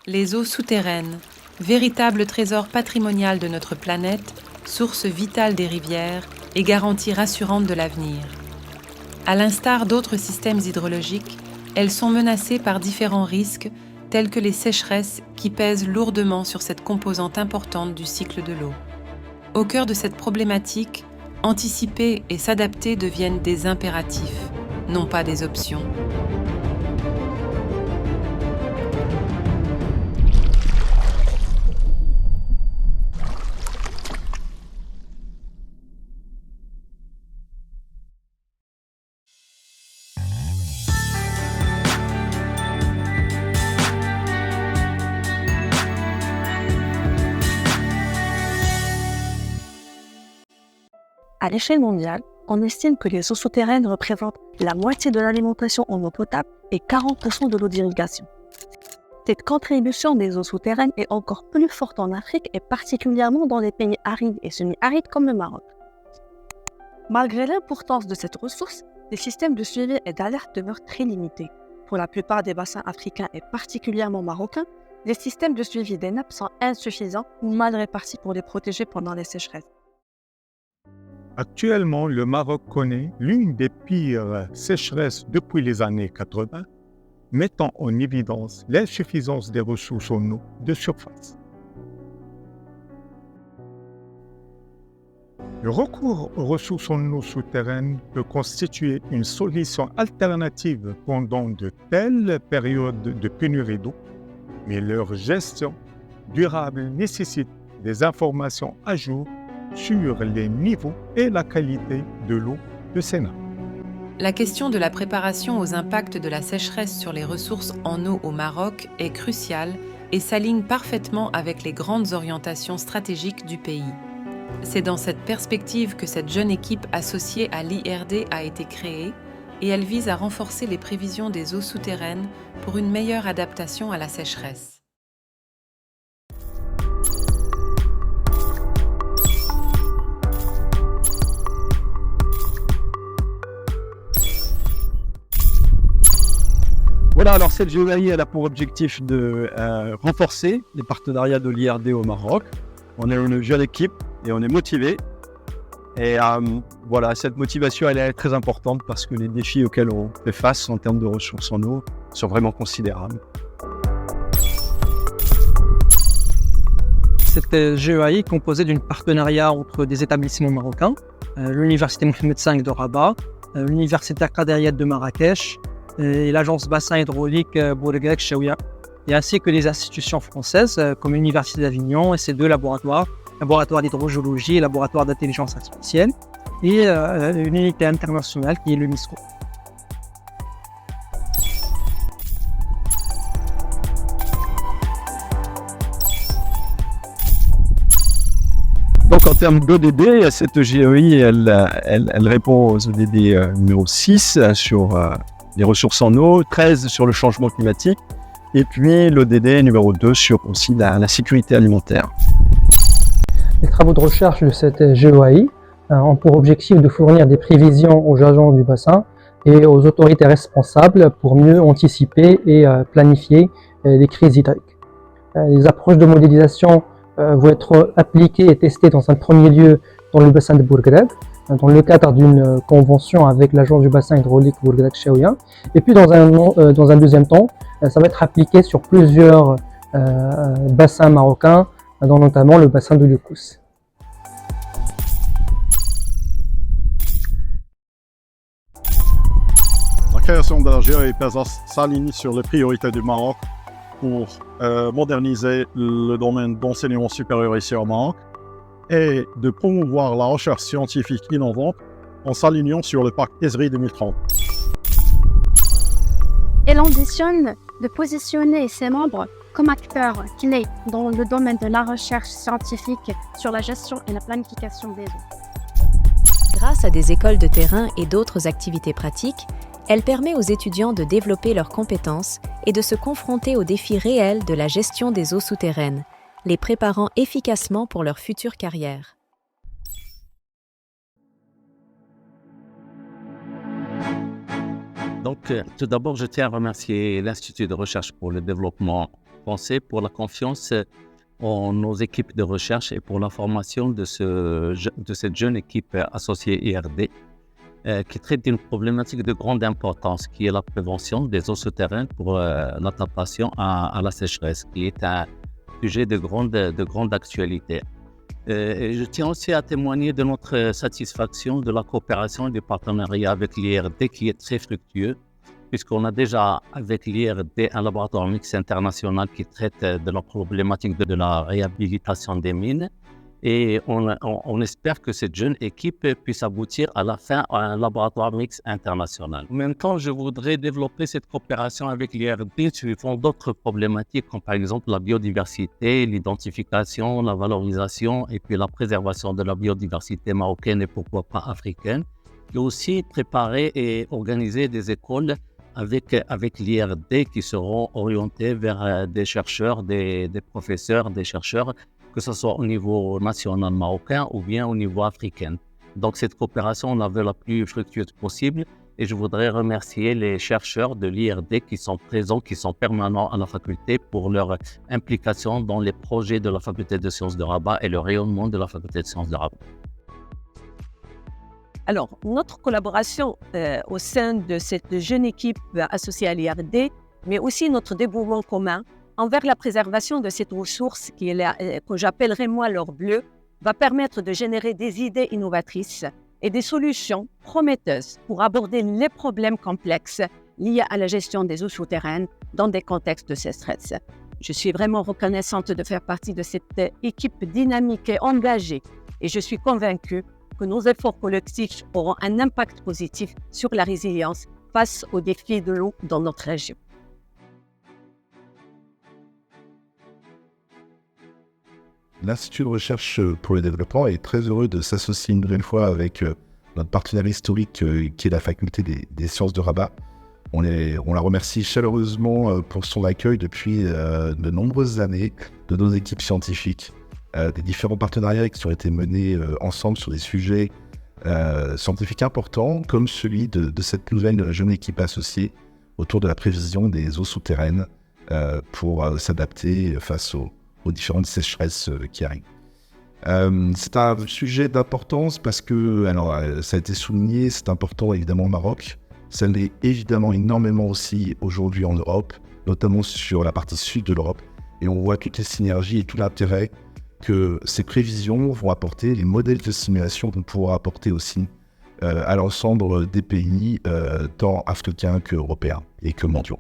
Les eaux souterraines, véritable trésor patrimonial de notre planète, source vitale des rivières et garantie rassurante de l'avenir. À l'instar d'autres systèmes hydrologiques, elles sont menacées par différents risques tels que les sécheresses qui pèsent lourdement sur cette composante importante du cycle de l'eau. Au cœur de cette problématique, anticiper et s'adapter deviennent des impératifs, non pas des options. À l'échelle mondiale, on estime que les eaux souterraines représentent la moitié de l'alimentation en eau potable et 40% de l'eau d'irrigation. Cette contribution des eaux souterraines est encore plus forte en Afrique et particulièrement dans les pays arides et semi-arides comme le Maroc. Malgré l'importance de cette ressource, les systèmes de suivi et d'alerte demeurent très limités. Pour la plupart des bassins africains et particulièrement marocains, les systèmes de suivi des nappes sont insuffisants ou mal répartis pour les protéger pendant les sécheresses. Actuellement, le Maroc connaît l'une des pires sécheresses depuis les années 80, mettant en évidence l'insuffisance des ressources en eau de surface. Le recours aux ressources en eau souterraines peut constituer une solution alternative pendant de telles périodes de pénurie d'eau, mais leur gestion durable nécessite des informations à jour sur les niveaux et la qualité de l'eau de ces nappes. La question de la préparation aux impacts de la sécheresse sur les ressources en eau au Maroc est cruciale et s'aligne parfaitement avec les grandes orientations stratégiques du pays. C'est dans cette perspective que cette jeune équipe associée à l'IRD a été créée et elle vise à renforcer les prévisions des eaux souterraines pour une meilleure adaptation à la sécheresse. Voilà, alors cette GEAI, elle a pour objectif de renforcer les partenariats de l'IRD au Maroc. On est une jeune équipe et on est motivé. Et voilà, cette motivation, elle est très importante parce que les défis auxquels on fait face en termes de ressources en eau sont vraiment considérables. Cette GEAI est composée d'un partenariat entre des établissements marocains, l'Université Mohamed V de Rabat, l'Université Qadariyat de Marrakech et l'Agence Bassin Hydraulique Bourgueil Chaouia, et ainsi que les institutions françaises comme l'Université d'Avignon et ses deux laboratoires, laboratoire d'hydrogéologie et laboratoire d'intelligence artificielle, et une unité internationale qui est le MISCO. Donc en termes d'ODD, cette GEI, elle répond aux ODD numéro 6 sur les ressources en eau, 13 sur le changement climatique, et puis l'ODD numéro 2 sur aussi la sécurité alimentaire. Les travaux de recherche de cette GEAI ont pour objectif de fournir des prévisions aux agents du bassin et aux autorités responsables pour mieux anticiper et planifier les crises hydriques. Les approches de modélisation vont être appliquées et testées dans un premier lieu dans le bassin de Bourgueil, dans le cadre d'une convention avec l'agence du bassin hydraulique Bourgueil-Chaouia. Et puis dans un deuxième temps, ça va être appliqué sur plusieurs bassins marocains, dont notamment le bassin de Youkous. La création de la GEAI s'aligne sur les priorités du Maroc pour moderniser le domaine d'enseignement supérieur ici au Maroc et de promouvoir la recherche scientifique innovante en s'alignant sur le pacte ESRI 2030. Elle ambitionne de positionner ses membres comme acteurs clés dans le domaine de la recherche scientifique sur la gestion et la planification des eaux. Grâce à des écoles de terrain et d'autres activités pratiques, elle permet aux étudiants de développer leurs compétences et de se confronter aux défis réels de la gestion des eaux souterraines, les préparant efficacement pour leur future carrière. Donc, tout d'abord, je tiens à remercier l'Institut de recherche pour le développement pensée pour la confiance en nos équipes de recherche et pour la formation de cette jeune équipe associée IRD qui traite d'une problématique de grande importance qui est la prévention des eaux souterraines pour l'adaptation à la sécheresse, qui est un sujet de grande actualité. Et je tiens aussi à témoigner de notre satisfaction de la coopération et du partenariat avec l'IRD qui est très fructueux, puisqu'on a déjà avec l'IRD un laboratoire mixte international qui traite de la problématique de la réhabilitation des mines. Et on espère que cette jeune équipe puisse aboutir à la fin à un laboratoire mixte international. En même temps, je voudrais développer cette coopération avec l'IRD sur d'autres problématiques, comme par exemple la biodiversité, l'identification, la valorisation et puis la préservation de la biodiversité marocaine et pourquoi pas africaine. Et aussi préparer et organiser des écoles avec l'IRD qui seront orientées vers des chercheurs, des professeurs, des chercheurs, que ce soit au niveau national marocain ou bien au niveau africain. Donc cette coopération, on la veut la plus fructueuse possible et je voudrais remercier les chercheurs de l'IRD qui sont présents, qui sont permanents à la faculté pour leur implication dans les projets de la faculté de sciences de Rabat et le rayonnement de la faculté de sciences de Rabat. Alors, notre collaboration au sein de cette jeune équipe associée à l'IRD, mais aussi notre dévouement commun envers la préservation de cette ressource que j'appellerais moi l'or bleu, va permettre de générer des idées innovatrices et des solutions prometteuses pour aborder les problèmes complexes liés à la gestion des eaux souterraines dans des contextes de sécheresse. Je suis vraiment reconnaissante de faire partie de cette équipe dynamique et engagée et je suis convaincue que nos efforts collectifs auront un impact positif sur la résilience face aux défis de l'eau dans notre région. L'Institut de recherche pour le développement est très heureux de s'associer une nouvelle fois avec notre partenaire historique qui est la faculté des sciences de Rabat. On la remercie chaleureusement pour son accueil depuis de nombreuses années de nos équipes scientifiques, des différents partenariats qui ont été menés ensemble sur des sujets scientifiques importants comme celui de cette nouvelle jeune équipe associée autour de la prévision des eaux souterraines pour s'adapter face aux différentes sécheresses qui arrivent. C'est un sujet d'importance parce que, alors ça a été souligné, c'est important évidemment au Maroc, ça l'est évidemment énormément aussi aujourd'hui en Europe, notamment sur la partie sud de l'Europe, et on voit toutes les synergies et tout l'intérêt que ces prévisions vont apporter, les modèles de simulation vont pouvoir apporter aussi à l'ensemble des pays, tant africains qu'européens et que mondiaux.